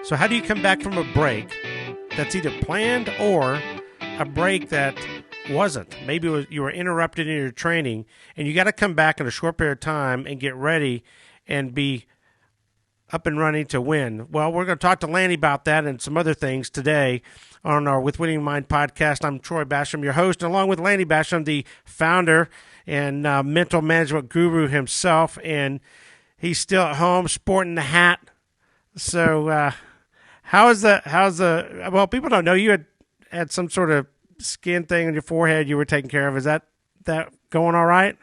So how do you come back from a break that's either planned or a break that wasn't? Maybe you were interrupted in your training, and you got to come back in a short period of time and get ready and be up and running to win. Well, we're going to talk to Lanny about that and some other things today on our With Winning Mind podcast. I'm Troy Basham, your host, and along with Lanny Basham, the founder and mental management guru himself, and he's still at home sporting the hat. So how's the well, people don't know you had some sort of skin thing on your forehead you were taking care of. Is that going all right?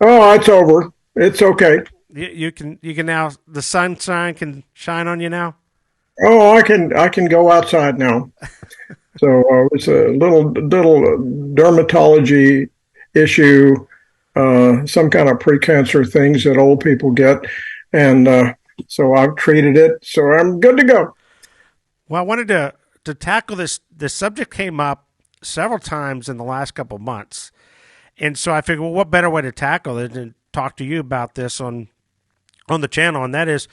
Oh, it's over. It's okay. You can now, the sunshine can shine on you now. Oh, I can go outside now. So it's a little dermatology issue, some kind of precancer things that old people get, and so I've treated it. So I'm good to go. Well, I wanted to tackle this. This subject came up several times in the last couple of months, and so I figured, well, what better way to tackle it than talk to you about this on the channel, and that is,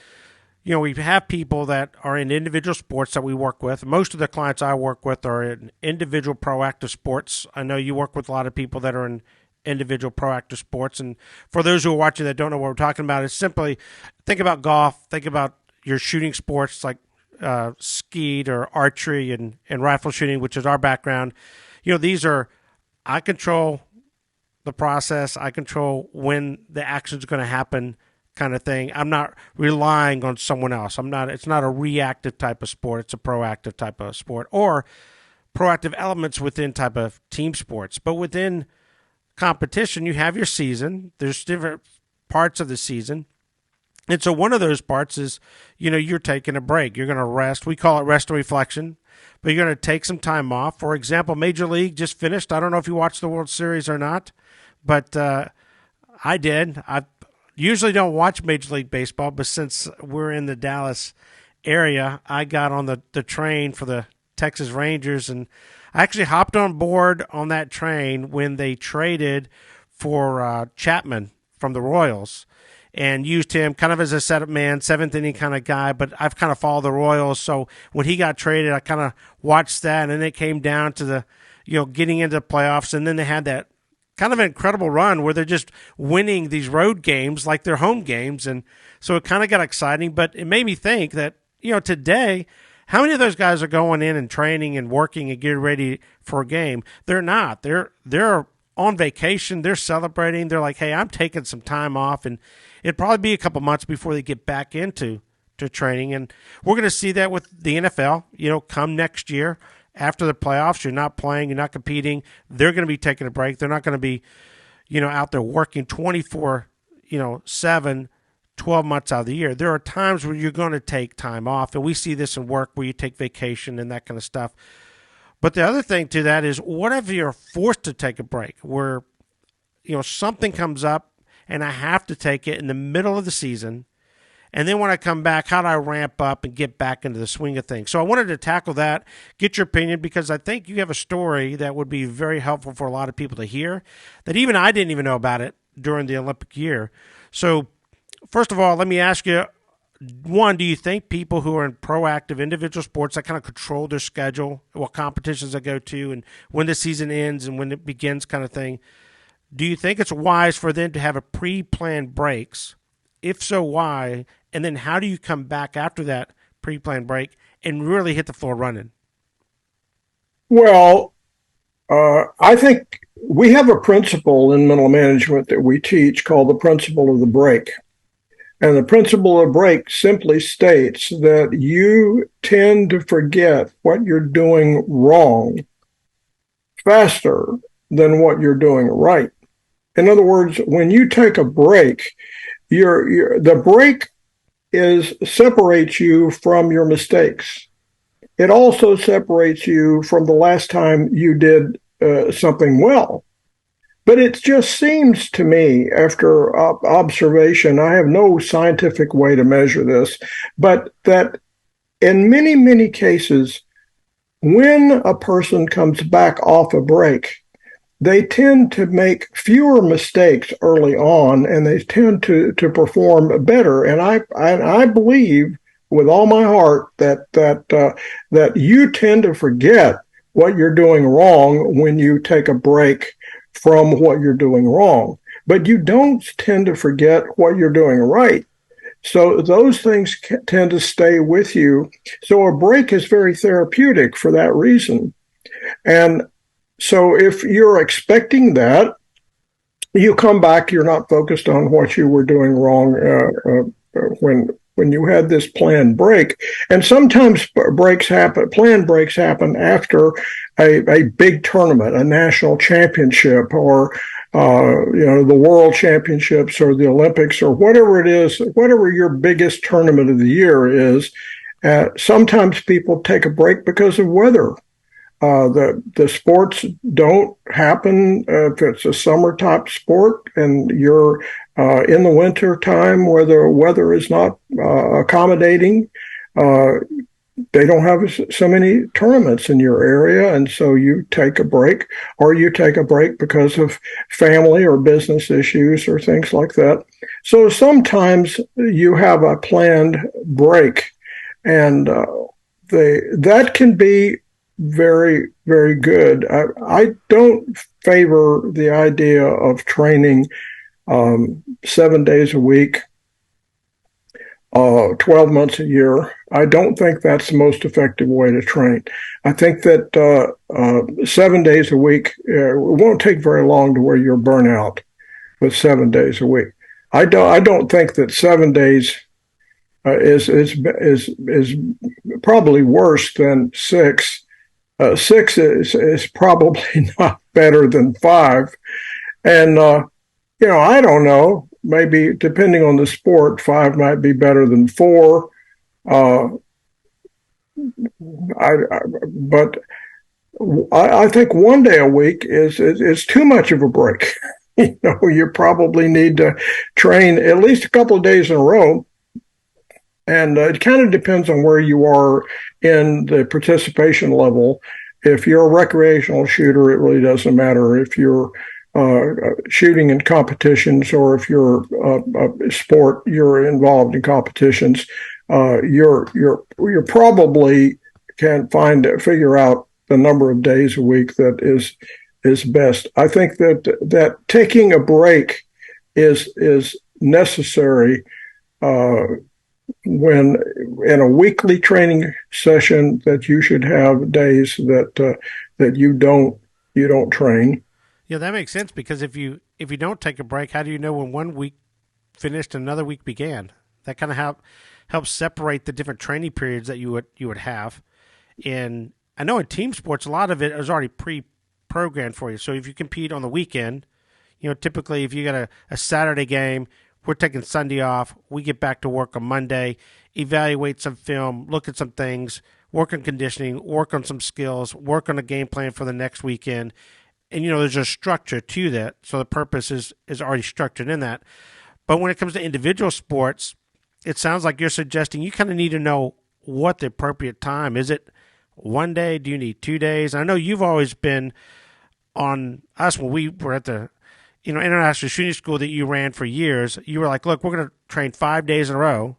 we have people that are in individual sports that we work with. Most of the clients I work with are in individual proactive sports. I know you work with a lot of people that are in individual proactive sports. And for those who are watching that don't know what we're talking about, it's simply think about golf, think about your shooting sports like skeet or archery and rifle shooting, which is our background. These are, I control the process. I control when the action is going to happen, kind of thing. I'm not relying on someone else. It's not a reactive type of sport. It's a proactive type of sport, or proactive elements within type of team sports. But within competition, you have your season. There's different parts of the season. And so one of those parts is, you're taking a break. You're going to rest. We call it rest and reflection, but you're going to take some time off. For example, Major League just finished. I don't know if you watched the World Series or not, but I did. I usually don't watch Major League Baseball, but since we're in the Dallas area, I got on the train for the Texas Rangers, and I actually hopped on board on that train when they traded for Chapman from the Royals and used him kind of as a setup man, seventh inning kind of guy, but I've kind of followed the Royals. So when he got traded, I kind of watched that, and then it came down to the, getting into the playoffs, and then they had that kind of an incredible run where they're just winning these road games like they're home games. And so it kind of got exciting, but it made me think that, today, how many of those guys are going in and training and working and getting ready for a game? They're not. They're on vacation. They're celebrating. They're like, hey, I'm taking some time off, and it'd probably be a couple months before they get back into training. And we're going to see that with the NFL, come next year. After the playoffs, you're not playing, you're not competing. They're going to be taking a break. They're not going to be, out there working 24, 7, 12 months out of the year. There are times where you're going to take time off, and we see this in work where you take vacation and that kind of stuff. But the other thing to that is, what if you're forced to take a break where, something comes up and I have to take it in the middle of the season, and then when I come back, how do I ramp up and get back into the swing of things? So I wanted to tackle that, get your opinion, because I think you have a story that would be very helpful for a lot of people to hear, that even I didn't even know about it during the Olympic year. So first of all, let me ask you, one, do you think people who are in proactive individual sports that kind of control their schedule, what competitions they go to, and when the season ends and when it begins kind of thing, do you think it's wise for them to have a pre-planned breaks? If so, why? And then how do you come back after that pre-planned break and really hit the floor running? Well, I think we have a principle in mental management that we teach called the principle of the break. And the principle of break simply states that you tend to forget what you're doing wrong faster than what you're doing right. In other words, when you take a break, the break separates you from your mistakes. It also separates you from the last time you did something well. But it just seems to me, after observation, I have no scientific way to measure this, but that in many, many cases, when a person comes back off a break, they tend to make fewer mistakes early on, and they tend to perform better. And I believe with all my heart that you tend to forget what you're doing wrong when you take a break from what you're doing wrong, but you don't tend to forget what you're doing right. So those things tend to stay with you. So a break is very therapeutic for that reason. And so if you're expecting that, you come back, you're not focused on what you were doing wrong when you had this planned break. And sometimes planned breaks happen after a big tournament, a national championship, or the world championships or the Olympics or whatever it is, whatever your biggest tournament of the year is. Sometimes people take a break because of weather. The sports don't happen if it's a summer type sport and you're in the winter time where the weather is not accommodating. They don't have so many tournaments in your area, and so you take a break, or you take a break because of family or business issues or things like that. So sometimes you have a planned break, and that can be very, very good. I don't favor the idea of training 7 days a week, 12 months a year. I don't think that's the most effective way to train. I think that 7 days a week, it won't take very long to where you're burnt out with 7 days a week. I don't think that 7 days is probably worse than six. Six is probably not better than five. And, I don't know, maybe depending on the sport, five might be better than four. Uh, but I think one day a week is too much of a break. You probably need to train at least a couple of days in a row. And it kind of depends on where you are in the participation level. If you're a recreational shooter, it really doesn't matter if you're shooting in competitions or if you're a sport, you're involved in competitions. You're probably can figure out the number of days a week that is best. I think that taking a break is necessary. When in a weekly training session, that you should have days that you don't train. Yeah, that makes sense because if you don't take a break, how do you know when one week finished and another week began? That kind of helps separate the different training periods that you would have. And I know in team sports, a lot of it is already pre-programmed for you. So if you compete on the weekend, typically if you got a Saturday game, we're taking Sunday off. We get back to work on Monday, evaluate some film, look at some things, work on conditioning, work on some skills, work on a game plan for the next weekend. And, there's a structure to that. So the purpose is already structured in that. But when it comes to individual sports, it sounds like you're suggesting you kind of need to know what the appropriate time. Is it one day? Do you need 2 days? And I know you've always been on us when we were at the international shooting school that you ran for years. You were like, look, we're going to train 5 days in a row,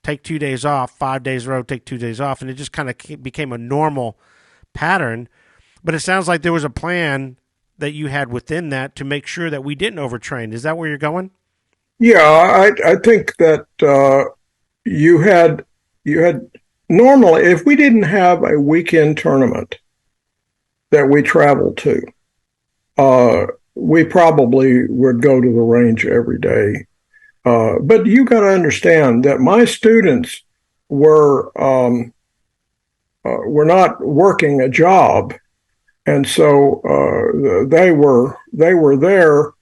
take 2 days off, 5 days in a row, take 2 days off. And it just kind of became a normal pattern. But it sounds like there was a plan that you had within that to make sure that we didn't overtrain. Is that where you're going? Yeah, I think that you had normally, if we didn't have a weekend tournament that we traveled to, we probably would go to the range every day. But you got to understand that my students were not working a job, and so they were there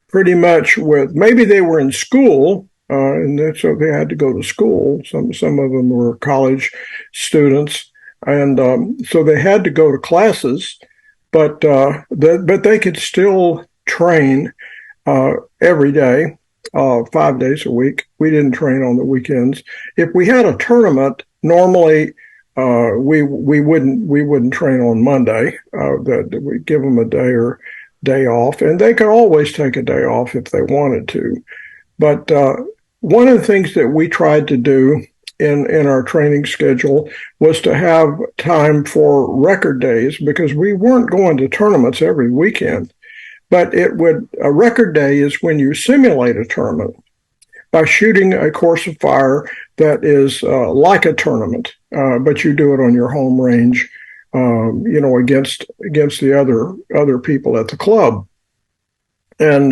pretty much with, maybe they were in school, and so they had to go to school. Some of them were college students, and so they had to go to classes, but they could still train every day, 5 days a week. We didn't train on the weekends. If we had a tournament, normally we wouldn't train on Monday. That we give them a day off, and they could always take a day off if they wanted to. But one of the things that we tried to do in our training schedule was to have time for record days because we weren't going to tournaments every weekend. But a record day is when you simulate a tournament by shooting a course of fire that is like a tournament, but you do it on your home range, against the other people at the club. And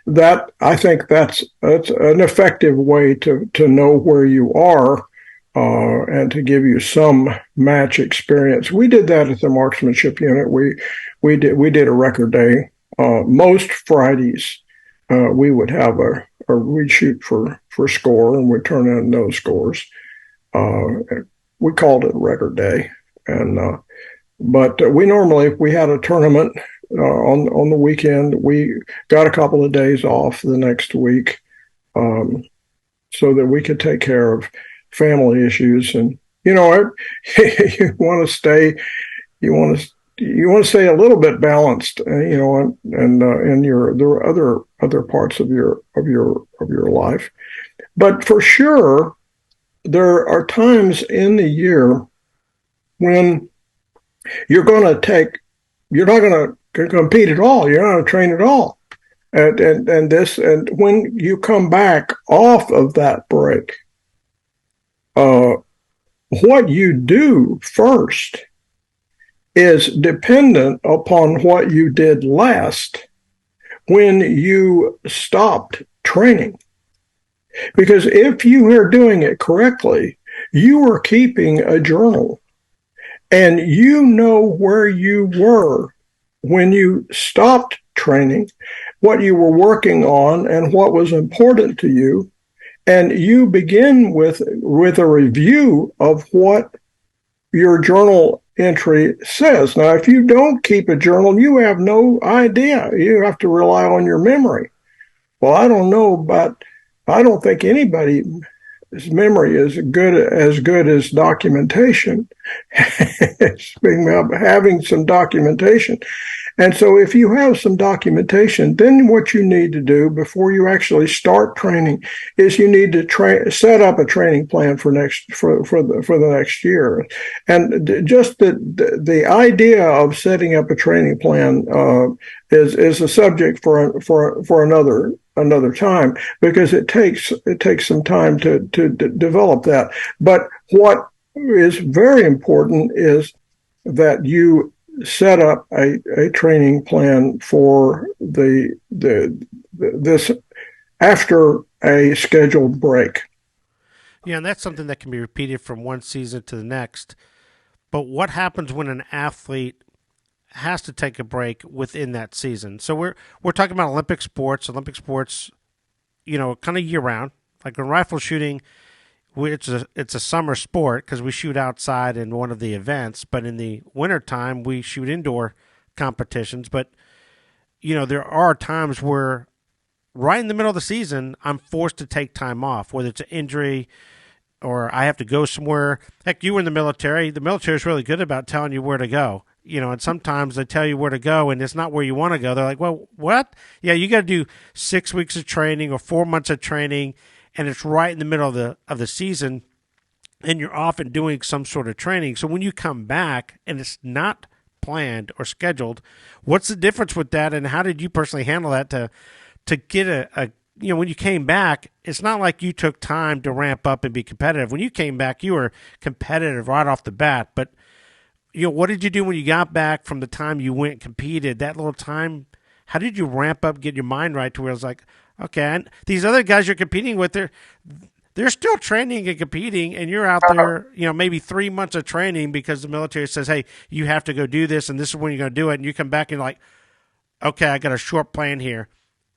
that I think that's an effective way to know where you are and to give you some match experience. We did that at the marksmanship unit. We did a record day. Most Fridays, we would have we'd shoot for score and we'd turn in those scores. We called it record day, and but we normally, if we had a tournament on the weekend, we got a couple of days off the next week, so that we could take care of family issues. And you want to stay, you want to you want to stay a little bit balanced, and in your there are other parts of your life. But for sure, there are times in the year when you're not going to compete at all. You're not going to train at all. And when you come back off of that break, uh, what you do first is dependent upon what you did last when you stopped training. Because if you are doing it correctly, you are keeping a journal and you know where you were when you stopped training, what you were working on and what was important to you. And you begin with a review of what your journal entry says. Now, if you don't keep a journal, you have no idea. You have to rely on your memory. Well, I don't know, but I don't think anybody's memory is as good as documentation. Speaking of having some documentation. And so if you have some documentation, then what you need to do before you actually start training is you need to set up a training plan for the next year. And just the idea of setting up a training plan is a subject for another time, because it takes some time to develop that. But what is very important is that you set up a training plan for this after a scheduled break. Yeah, and that's something that can be repeated from one season to the next. But what happens when an athlete has to take a break within that season? So we're talking about Olympic sports, kind of year round. Like in rifle shooting, it's a summer sport because we shoot outside in one of the events, but in the wintertime we shoot indoor competitions. But there are times where right in the middle of the season I'm forced to take time off, whether it's an injury or I have to go somewhere. Heck, you were in the military. The military is really good about telling you where to go. And sometimes they tell you where to go and it's not where you want to go. They're like, well, what? Yeah, you got to do 6 weeks of training or 4 months of training, and it's right in the middle of the season, and you're often doing some sort of training. So when you come back and it's not planned or scheduled, what's the difference with that, and how did you personally handle that to get when you came back? It's not like you took time to ramp up and be competitive. When you came back, you were competitive right off the bat. But what did you do when you got back from the time you went and competed? That little time, how did you ramp up, get your mind right to where it was like, okay, and these other guys you're competing with, they're still training and competing, and you're out there, maybe 3 months of training because the military says, hey, you have to go do this, and this is when you're going to do it, and you come back and you're like, okay, I got a short plan here.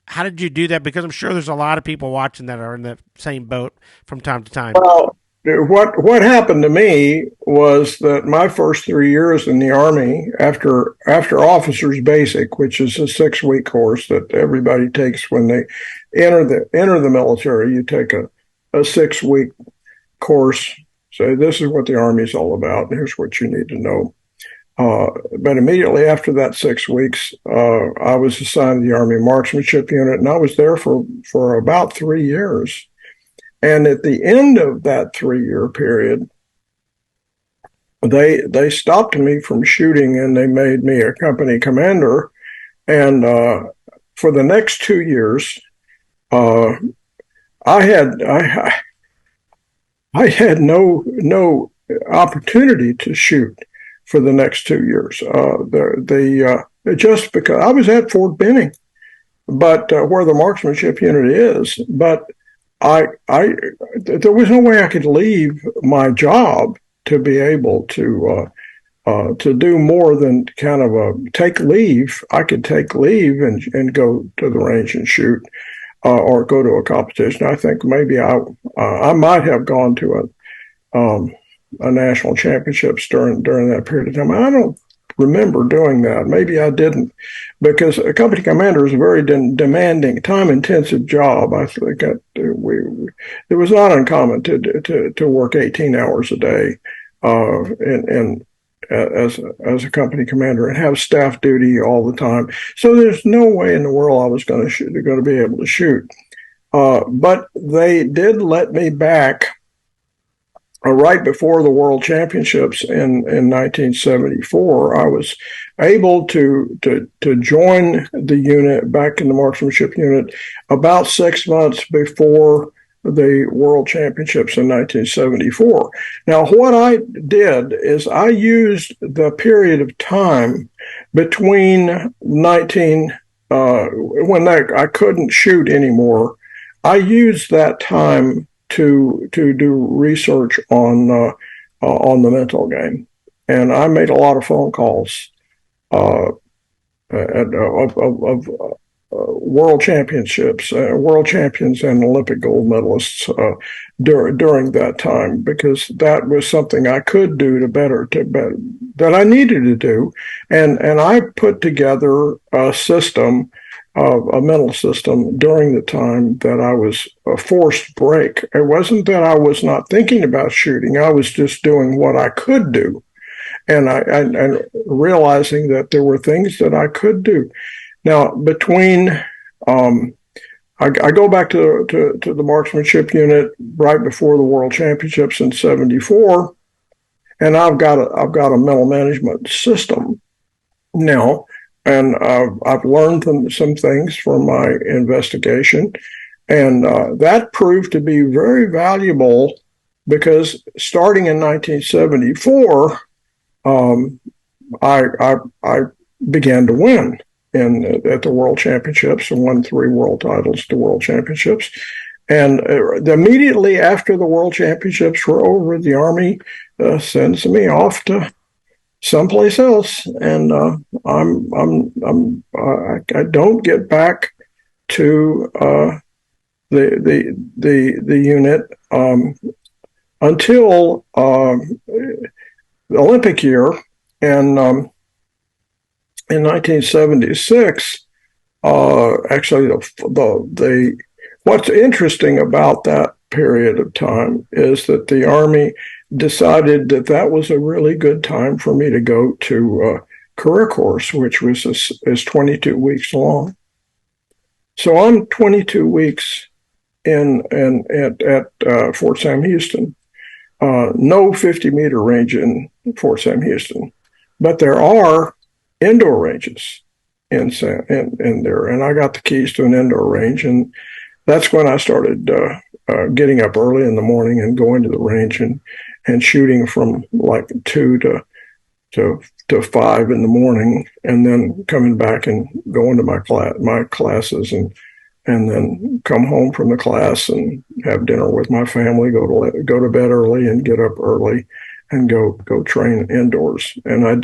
How did you do that? Because I'm sure there's a lot of people watching that are in the same boat from time to time. Well, what happened to me was that my first 3 years in the Army, after officers basic, which is a 6-week course that everybody takes when they enter the military, you take a 6-week course. Say, this is what the Army is all about. Here's what you need to know. But immediately after that 6 weeks, I was assigned to the Army marksmanship unit, and I was there for about 3 years. And at the end of that 3-year period, they stopped me from shooting and they made me a company commander. And for the next 2 years, uh, I had I had no opportunity to shoot for the next 2 years. Just because I was at Fort Benning, but where the marksmanship unit is, but I there was no way I could leave my job to be able to do more than kind of take leave. I could take leave and go to the range and shoot, or go to a competition. I think maybe I might have gone to a national championships during that period of time. I don't remember doing that. Maybe I didn't, because a company commander is a very demanding, time-intensive job. I think it was not uncommon to work 18 hours a day, and as a company commander, and have staff duty all the time. So there's no way in the world I was going to be able to shoot. But they did let me back right before the World Championships in 1974. I was able to join the unit back in the marksmanship unit about 6 months before the World Championships in 1974. Now, what I did is I used the period of time between when I couldn't shoot anymore. I used that time to do research on the mental game, and I made a lot of phone calls of world championships, world champions, and Olympic gold medalists during that time, because that was something I could do that I needed to do, and I put together a system, a mental system, during the time that I was a forced break. It wasn't that I was not thinking about shooting; I was just doing what I could do, and I realizing that there were things that I could do. Now, I go back to the marksmanship unit right before the World Championships in '74, and I've got a mental management system now, and I've learned some things from my investigation, and that proved to be very valuable, because starting in 1974, I began to win at the World Championships, and won 3 world titles at the World Championships. And immediately after the World Championships were over, the Army sends me off to someplace else, and I don't get back to the unit until the Olympic year, and in 1976, actually, what's interesting about that period of time is that the Army decided that that was a really good time for me to go to career course, which is 22 weeks long. So I'm 22 weeks at Fort Sam Houston. No 50-meter range in Fort Sam Houston, but there are indoor ranges in there, and I got the keys to an indoor range, and that's when I started getting up early in the morning and going to the range and shooting from like 2 to 5 in the morning, and then coming back and going to my classes, and then come home from the class and have dinner with my family, go to bed early and get up early and go train indoors. And I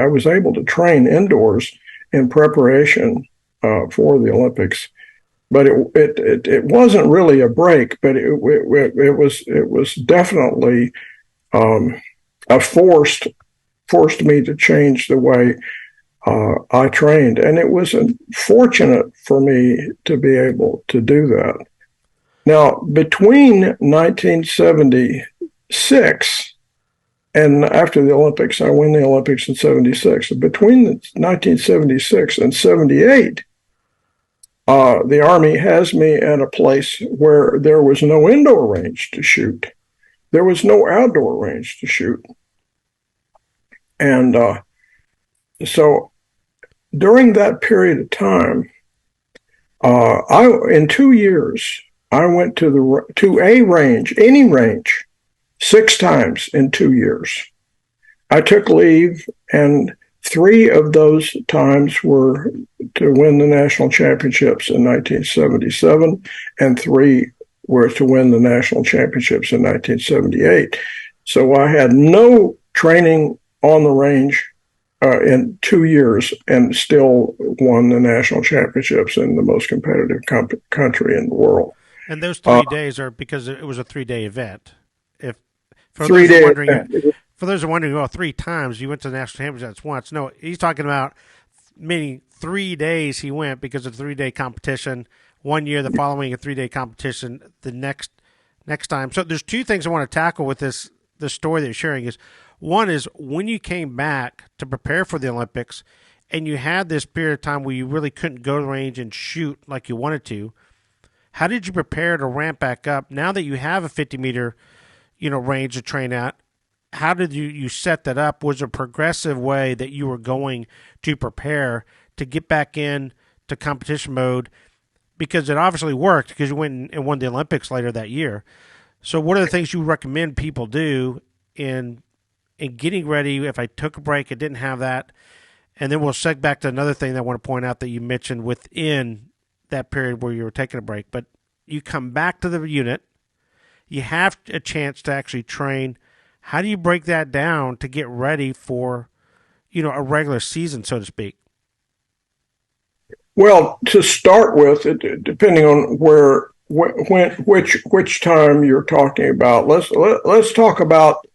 was able to train indoors in preparation for the Olympics, but it wasn't really a break, but it was definitely forced me to change the way I trained, and it was fortunate for me to be able to do that. Now, between 1976 and after the Olympics, I won the Olympics in '76. Between 1976 and '78, The Army has me at a place where there was no indoor range to shoot. There was no outdoor range to shoot. And so during that period of time, in 2 years, I went to a range, any range, 6 times in 2 years. I took leave, and three of those times were to win the national championships in 1977, and three were to win the national championships in 1978. So I had no training on the range in 2 years and still won the national championships in the most competitive country in the world. And those Uh, 3 days are because it was a 3 day event. If for those three who are days. wondering, for those who are wondering, well, 3 times you went to the national championships once. No, he's talking about meaning 3 days he went because of the 3 day competition. 1 year, the following a 3 day competition, the next time. So there's two things I want to tackle with this story that you're sharing is one is when you came back to prepare for the Olympics and you had this period of time where you really couldn't go to the range and shoot like you wanted to. How did you prepare to ramp back up now that you have a 50-meter, range to train at? How did you set that up? Was there a progressive way that you were going to prepare to get back in to competition mode? Because it obviously worked because you went and won the Olympics later that year. So what are the things you recommend people do in getting ready? If I took a break, I didn't have that. And then we'll seg back to another thing that I want to point out that you mentioned within that period where you were taking a break. But you come back to the unit, you have a chance to actually train. How do you break that down to get ready for, a regular season, so to speak? Well, to start with, depending on which time you're talking about, let's talk about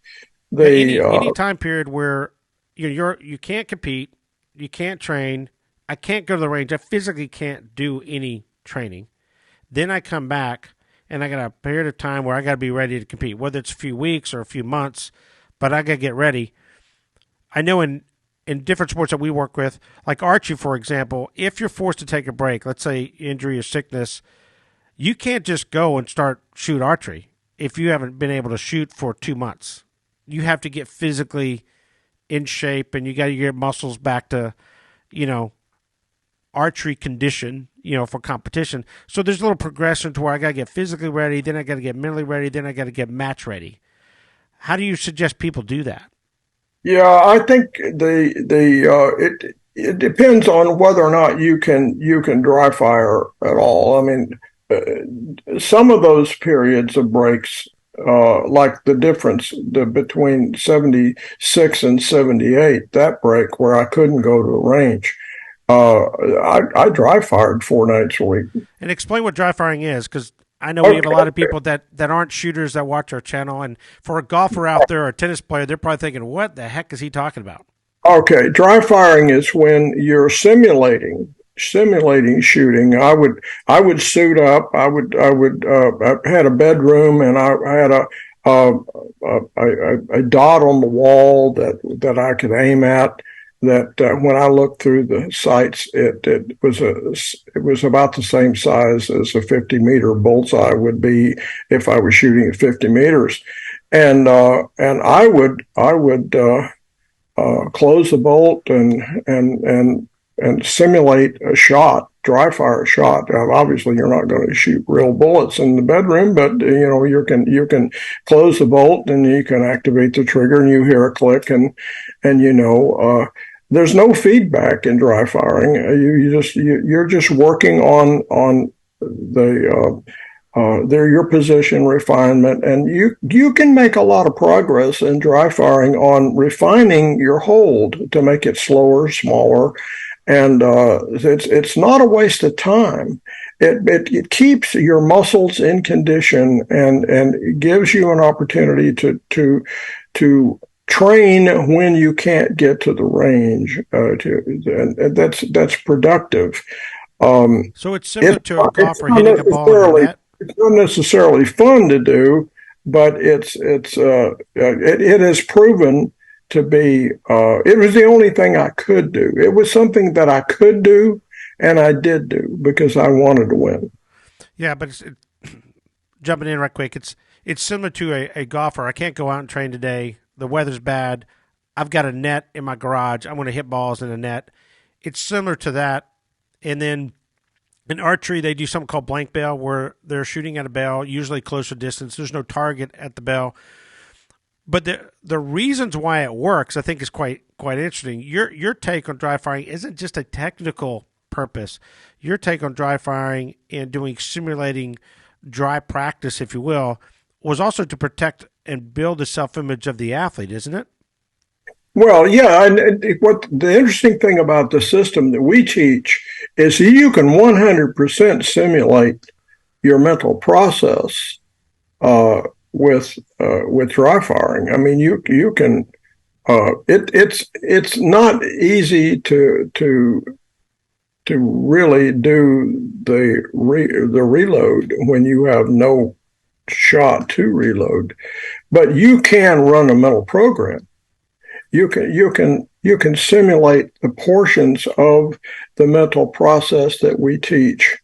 Yeah, the any time period where you can't compete, you can't train. I can't go to the range. I physically can't do any training. Then I come back and I got a period of time where I got to be ready to compete, whether it's a few weeks or a few months, but I got to get ready. I know in different sports that we work with, like archery, for example, if you're forced to take a break, let's say injury or sickness, you can't just go and start shoot archery if you haven't been able to shoot for 2 months. You have to get physically in shape and you got to get muscles back to, you know, archery condition, for competition. So there's a little progression to where I got to get physically ready, then I got to get mentally ready, then I got to get match ready. How do you suggest people do that? yeah, I think it depends on whether or not you can dry fire at all. I mean, some of those periods of breaks, like the difference between 76 and 78, that break where I couldn't go to a range, uh, I dry fired 4 nights a week. And explain what dry firing is, because I know we have a lot of Okay. people that aren't shooters that watch our channel, and for a golfer out there or a tennis player, they're probably thinking, "What the heck is he talking about?" Okay, dry firing is when you're simulating shooting. I would suit up. I had a bedroom and I had a a dot on the wall that I could aim at. That when I looked through the sights, it was about the same size as a 50-meter bullseye would be if I was shooting at 50 meters, and I would close the bolt and simulate a shot, dry fire a shot. Obviously, you're not going to shoot real bullets in the bedroom, but you can close the bolt and you can activate the trigger and you hear a click and there's no feedback in dry firing. You're just working on the they're your position refinement, and you can make a lot of progress in dry firing on refining your hold to make it slower, smaller, and it's not a waste of time. It keeps your muscles in condition and gives you an opportunity to train when you can't get to the range. And that's productive. Um, So it's similar it's to a it's golfer not hitting a ball in the necessarily net. it's not necessarily fun to do, but it has proven to be. It was the only thing I could do. It was something that I could do, and I did do because I wanted to win. Yeah, but jumping in right quick, it's similar to a golfer. I can't go out and train today. The weather's bad. I've got a net in my garage. I'm going to hit balls in a net. It's similar to that. And then in archery, they do something called blank bell, where they're shooting at a bell, usually closer distance. There's no target at the bell. But the reasons why it works, I think, is quite interesting. Your take on dry firing isn't just a technical purpose. Your take on dry firing and doing simulating dry practice, if you will, was also to protect and build the self image of the athlete, isn't it? Well, yeah, and what the interesting thing about the system that we teach is you can 100% simulate your mental process uh, with dry firing. I mean, you can. It's not easy to really do the reload when you have no shot to reload, but you can run a mental program. You can simulate the portions of the mental process that we teach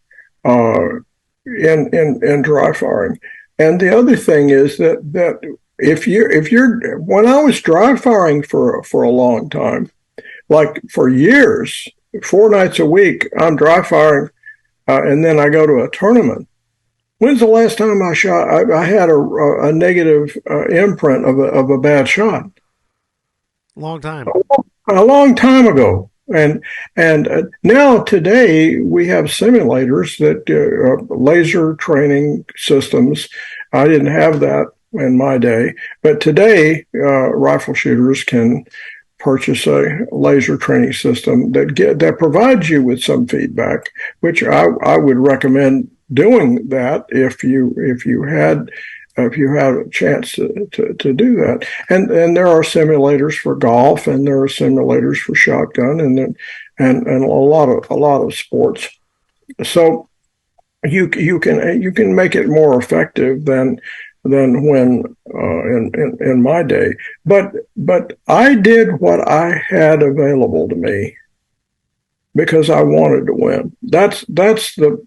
uh, in dry firing. And the other thing is that if you're when I was dry firing for a long time, like for years, 4 nights a week, I'm dry firing, and then I go to a tournament. When's the last time I shot? I had a negative imprint of a bad shot Long time. a long time ago. And now today we have simulators that laser training systems. I didn't have that in my day, but today rifle shooters can purchase a laser training system that provides you with some feedback, which I would recommend doing that if you had a chance to do that. And there are simulators for golf, and there are simulators for shotgun, and a lot of sports. So you can make it more effective than when in my day. But I did what I had available to me because I wanted to win. That's the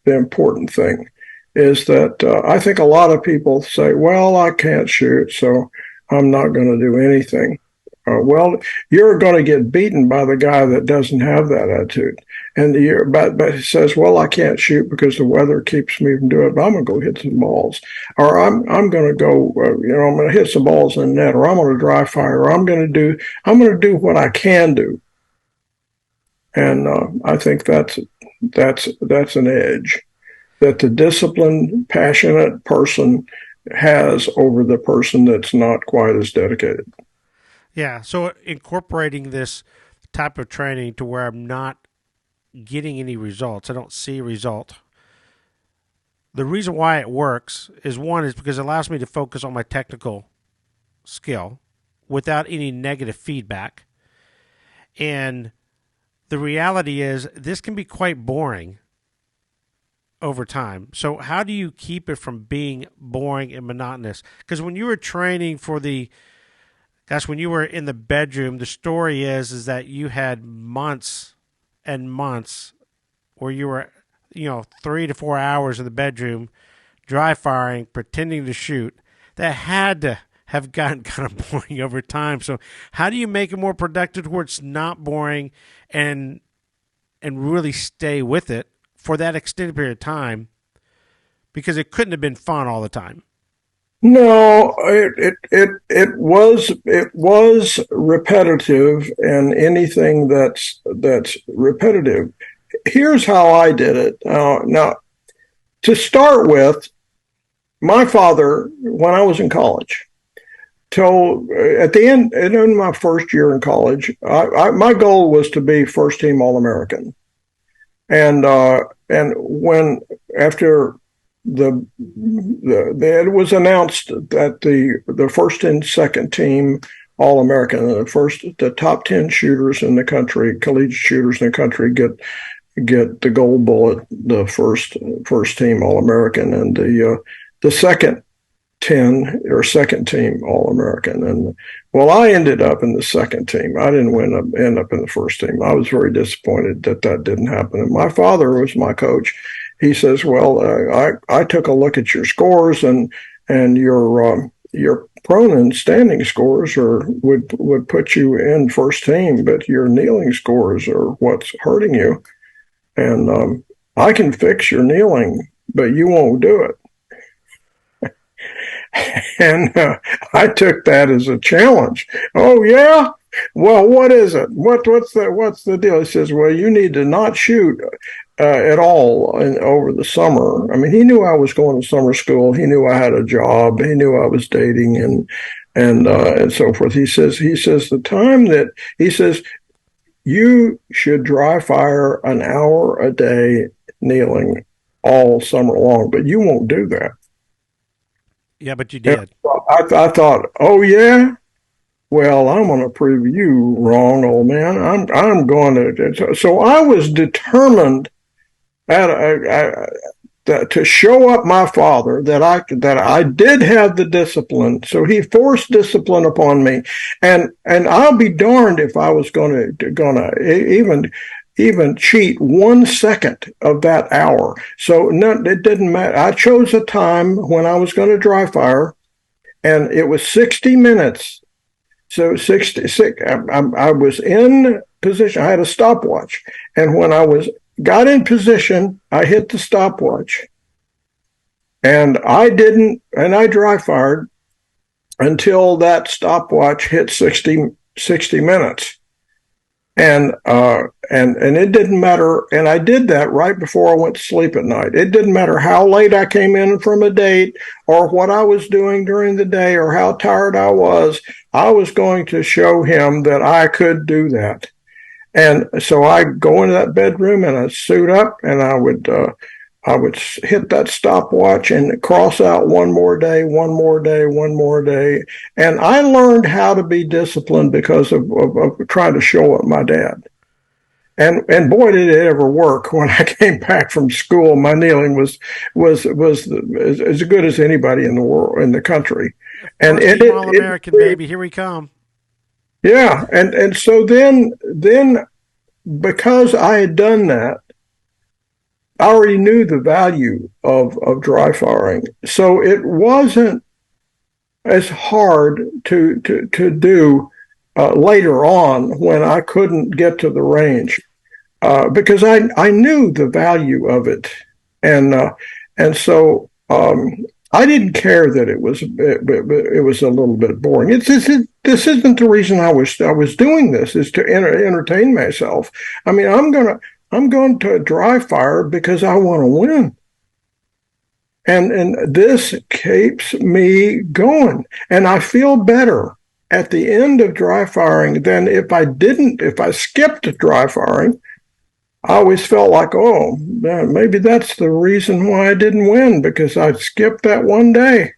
important thing, is that I think a lot of people say, well, I can't shoot, so I'm not going to do anything. Well, you're going to get beaten by the guy that doesn't have that attitude. And but he says, well, I can't shoot because the weather keeps me from doing it, but I'm going to go hit some balls. Or I'm going to go, I'm going to hit some balls in the net, or I'm going to dry fire, or I'm going to do what I can do. And I think that's an edge that the disciplined, passionate person has over the person that's not quite as dedicated. Yeah. So incorporating this type of training to where I'm not getting any results, I don't see a result. The reason why it works is, one, is because it allows me to focus on my technical skill without any negative feedback. And the reality is this can be quite boring over time. So how do you keep it from being boring and monotonous? Because when you were training for when you were in the bedroom, the story is that you had months and months where you were, 3 to 4 hours in the bedroom, dry firing, pretending to shoot. That had to have gotten kind of boring over time. So how do you make it more productive where it's not boring and really stay with it for that extended period of time, because it couldn't have been fun all the time? No, it was repetitive, and anything that's repetitive. Here's how I did it. Now, to start with, my father, when I was in college, told at the end in my first year in college, my goal was to be first team All American. And when after it was announced that the first and second team All American, the top 10 shooters in the country, collegiate shooters in the country, get the gold bullet, the first team All American, and the second 10 or second team All-American. And well, I ended up in the second team. I didn't end up in the first team. I was very disappointed that that didn't happen. And my father was my coach. He says, well, I took a look at your scores and your prone and standing scores would put you in first team, but your kneeling scores are what's hurting you. And I can fix your kneeling, but you won't do it. And I took that as a challenge. Oh yeah, well, what is it? What's the deal? He says, well, you need to not shoot at all over the summer. I mean, he knew I was going to summer school. He knew I had a job. He knew I was dating and so forth. He says the time that he says you should dry fire an hour a day kneeling all summer long, but you won't do that. Yeah, but you did. I thought, oh yeah, well, I'm going to prove you wrong, old man. I'm going to. So I was determined to show up my father that I did have the discipline. So he forced discipline upon me, and I'll be darned if I was going to even cheat 1 second of that hour. So no, it didn't matter. I chose a time when I was going to dry fire, and it was 60 minutes. So 66, I was in position. I had a stopwatch, and when got in position, I hit the stopwatch, and I dry fired until that stopwatch hit 60 minutes. And it didn't matter. And I did that right before I went to sleep at night. It didn't matter how late I came in from a date or what I was doing during the day or how tired I was. I was going to show him that I could do that. And so I go into that bedroom and I suit up and I would hit that stopwatch and cross out one more day. And I learned how to be disciplined because of trying to show up my dad. And boy, did it ever work. When I came back from school, my kneeling was as good as anybody in the world, in the country. And All-American, baby, here we come. Yeah. And so then because I had done that, I already knew the value of dry firing. So it wasn't as hard to do later on when I couldn't get to the range because I knew the value of it. And so I didn't care that it was a little bit boring. This isn't the reason I was doing this, is to entertain myself. I mean, I'm going to dry fire because I want to win. And this keeps me going. And I feel better at the end of dry firing than if I skipped dry firing. I always felt like, oh, maybe that's the reason why I didn't win, because I skipped that one day.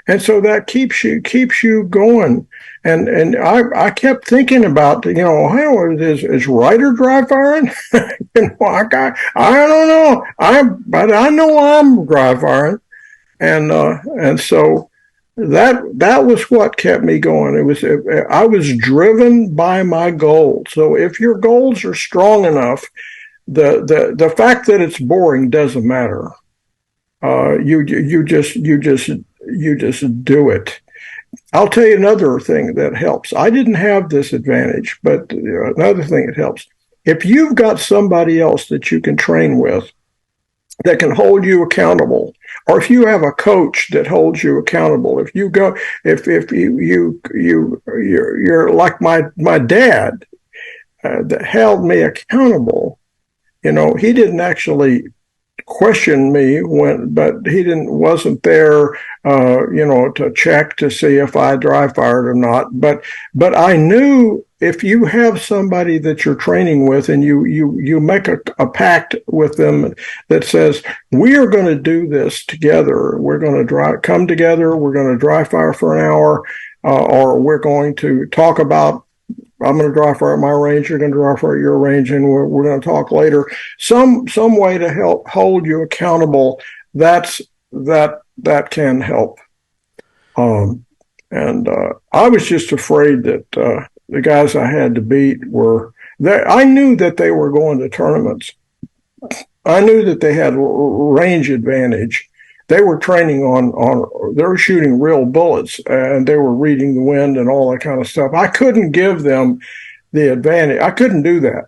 And so that keeps you going. And I kept thinking about, is Ryder dry firing? I don't know. But I know I'm dry firing. And so that was what kept me going. I was driven by my goals. So if your goals are strong enough, the fact that it's boring doesn't matter. You just do it. I'll tell you another thing that helps. I didn't have this advantage, but another thing that helps. If you've got somebody else that you can train with that can hold you accountable, or if you have a coach that holds you accountable, if you're like my dad that held me accountable, he didn't actually question me but he wasn't there, to check to see if I dry fired or not. But I knew if you have somebody that you're training with and you make a pact with them that says, we are going to do this together. We're going to come together. We're going to dry fire for an hour, or we're going to talk about, I'm going to dry fire at my range, you're going to dry fire at your range, and we're going to talk later. Some way to help hold you accountable. That can help. Um, and I was just afraid that the guys I had to beat were there. I knew that they were going to tournaments. I knew that they had range advantage. They were training on they were shooting real bullets and they were reading the wind and all that kind of stuff. I couldn't give them the advantage. I couldn't do that.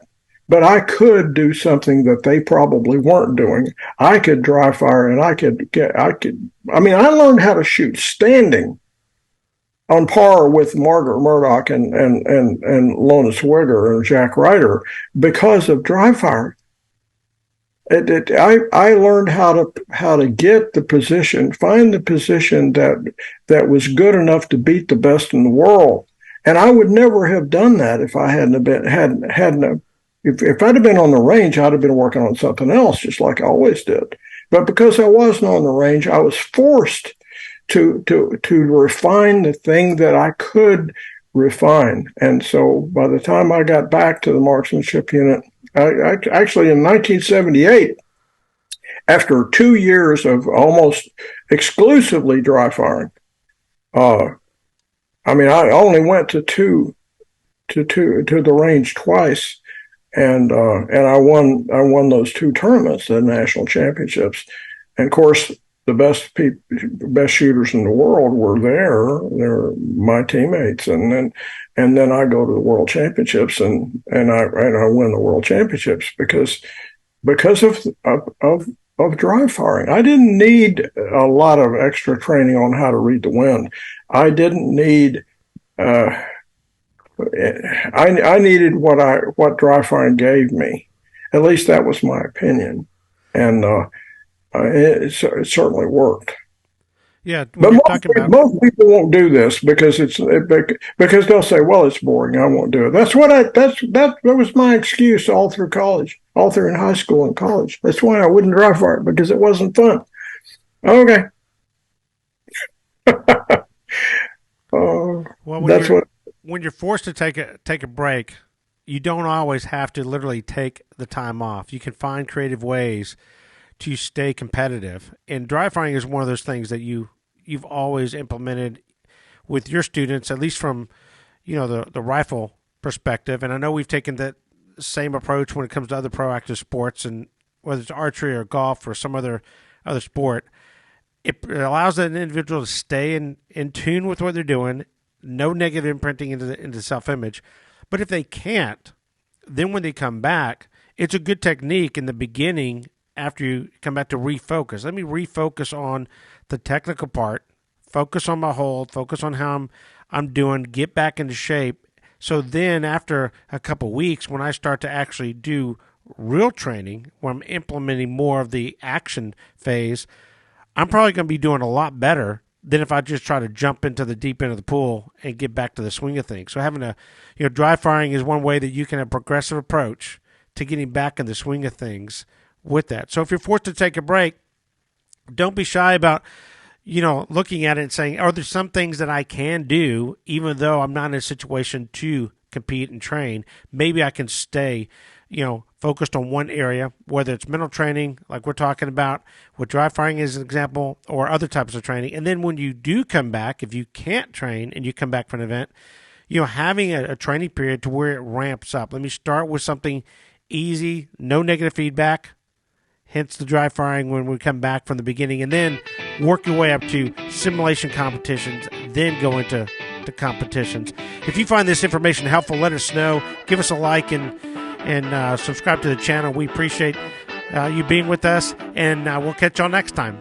But I could do something that they probably weren't doing. I could dry fire and I mean, I learned how to shoot standing on par with Margaret Murdoch and Lona Swigger and Jack Ryder because of dry fire. I learned how to get the position, find the position that was good enough to beat the best in the world. And I would never have done that if I hadn't if I'd have been on the range, I'd have been working on something else, just like I always did. But because I wasn't on the range, I was forced to refine the thing that I could refine. And so by the time I got back to the marksmanship unit, I actually in 1978, after 2 years of almost exclusively dry firing, I mean, I only went to the range twice, and I won those two tournaments, the national championships, and of course the best shooters in the world were there. They're my teammates, and then I go to the world championships and I win the world championships because of dry firing. I didn't need a lot of extra training on how to read the wind. I didn't need. I needed what dry firing gave me. At least that was my opinion, and it certainly worked. Yeah, But most people won't do this because because they'll say, "Well, it's boring. I won't do it." That was my excuse all through college, all through in high school and college. That's why I wouldn't dry fire because it wasn't fun. Okay. Well, that's what. When you're forced to take a break, you don't always have to literally take the time off. You can find creative ways to stay competitive. And dry firing is one of those things that you've always implemented with your students, at least from the rifle perspective. And I know we've taken that same approach when it comes to other proactive sports, and whether it's archery or golf or some other sport. It allows that individual to stay in tune with what they're doing. No negative imprinting into self-image. But if they can't, then when they come back, it's a good technique in the beginning after you come back to refocus. Let me refocus on the technical part, focus on my hold, focus on how I'm doing, get back into shape. So then after a couple weeks, when I start to actually do real training, where I'm implementing more of the action phase, I'm probably going to be doing a lot better than if I just try to jump into the deep end of the pool and get back to the swing of things. So having dry firing is one way that you can have a progressive approach to getting back in the swing of things with that. So if you're forced to take a break, don't be shy about, looking at it and saying, are there some things that I can do, even though I'm not in a situation to compete and train? Maybe I can stay, focused on one area, whether it's mental training, like we're talking about with dry firing as an example, or other types of training. And then when you do come back, if you can't train and you come back from an event, having a training period to where it ramps up. Let me start with something easy, no negative feedback, hence the dry firing when we come back from the beginning, and then work your way up to simulation competitions, then go into competitions. If you find this information helpful, let us know. Give us a like and subscribe to the channel. We appreciate you being with us, and we'll catch y'all next time.